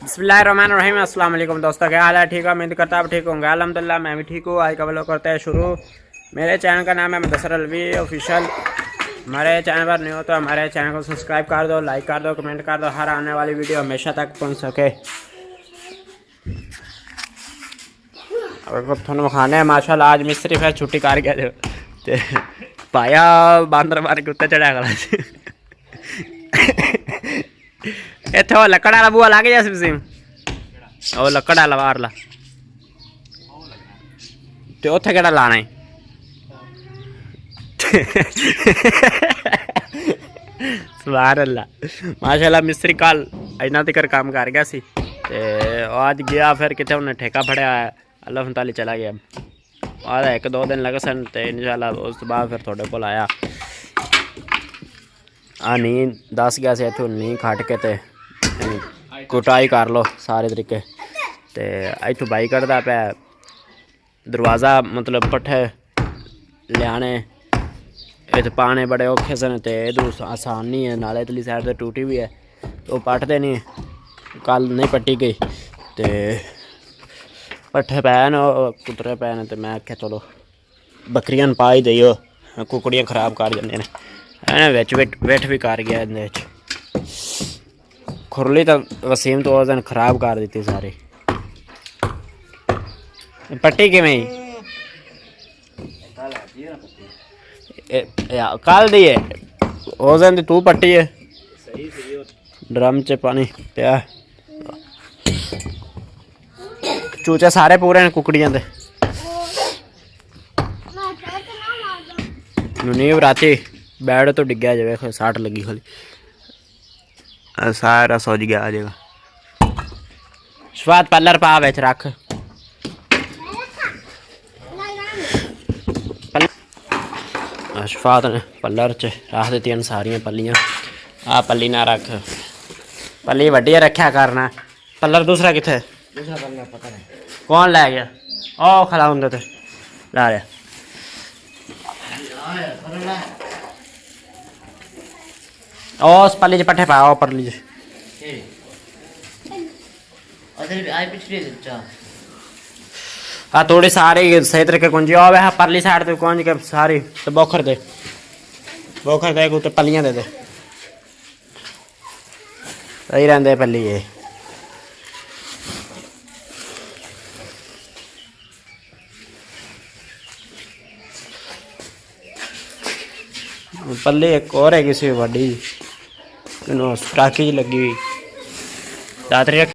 बिस्मिल्लाहिर्रहमानिर्रहीम। अस्सलाम वालेकुम दोस्तों, क्या हाल है? ठीक है, उम्मीद करता आप ठीक होंगे। अल्हम्दुलिल्लाह मैं भी ठीक हूँ। आज का व्लॉग करते हैं शुरू। मेरे चैनल का नाम है मुदस्सिर अलवी ऑफिशियल। हमारे चैनल पर नहीं हो तो हमारे चैनल को सब्सक्राइब कर दो, लाइक कर दो, कमेंट कर दो, हर आने वाली वीडियो हमेशा तक पहुँच सके। और थोड़ा खाने है माशाल्लाह। आज मिस्त्री फिर छुट्टी कर गया ते पाया बांदर मार के उत्ते चढ़ा करा इत्थे वो लकड़ वाला बूआ लग गया सिम ਉਹ ਲੱਕੜ ਵਾਲਾ ਬਾਹਰਲਾ ਤੇ ਉੱਥੇ ਕਿਹੜਾ ਲਾਣਾ ਹੈ सुभान अल्लाह माशाल्लाह। मिस्त्री कल इन्ना तक काम कर गया सी ते आज गया फिर कितने उन्हें ठेका फड़िया अल्लाह ताली चला गया। आज एक दो दिन लगे सन ते इंशाल्लाह उस तो बाद फिर थोड़े को आया नी दस गया से इतों नी खट के ते कुटाई कर लो सारे तरीके ते इतों बाई कटदा पे दरवाज़ा मतलब पट्ठे लियाने इत पाने बड़े औखे सन ते इधर आसान नहीं है। नाले इतली साइड तो टूटी भी है तो पटते नहीं, कल नहीं पट्टी गई ते पट्ठे पैन कुतरे पैन ते मैं आख्या चलो बकरियां पा ही देओ, कुकड़ियां खराब कर जांदियां ने विच वेठ भी कर गया इहदे विच। खुरली तो वसीम तो उस दिन खराब कर दी सारी। पट्टी किवें कल दी है उस दिन तू पट्टी है ड्रम च पानी पिया। चूचे सारे पूरे ने कुकड़ियां दे। नींव राती बैड तो डिग्या जाए साठ लगी खाली सारा सोच गया आ जाएगा। स्वाद पलर पा बिच रख शफात ने पलर च रख दी सारिया पलियां। आ पली ना रख, पली वड्डी रखा करना। पलर दूसरा किथे कौन लै गया? ओ खड़ा होंगे तो ला लिया। उस पली च पट्ठे पाओ परली च हाँ थोड़ी सारी सही तरीके कुंजी आ वह परली साइड तो कुंज के सारी तो बोखर दे कुछ पलियां दे दे सही रहते पली ये। पल्ली एक और है किसी बड़ी स्टाकी लगी हुई दातरी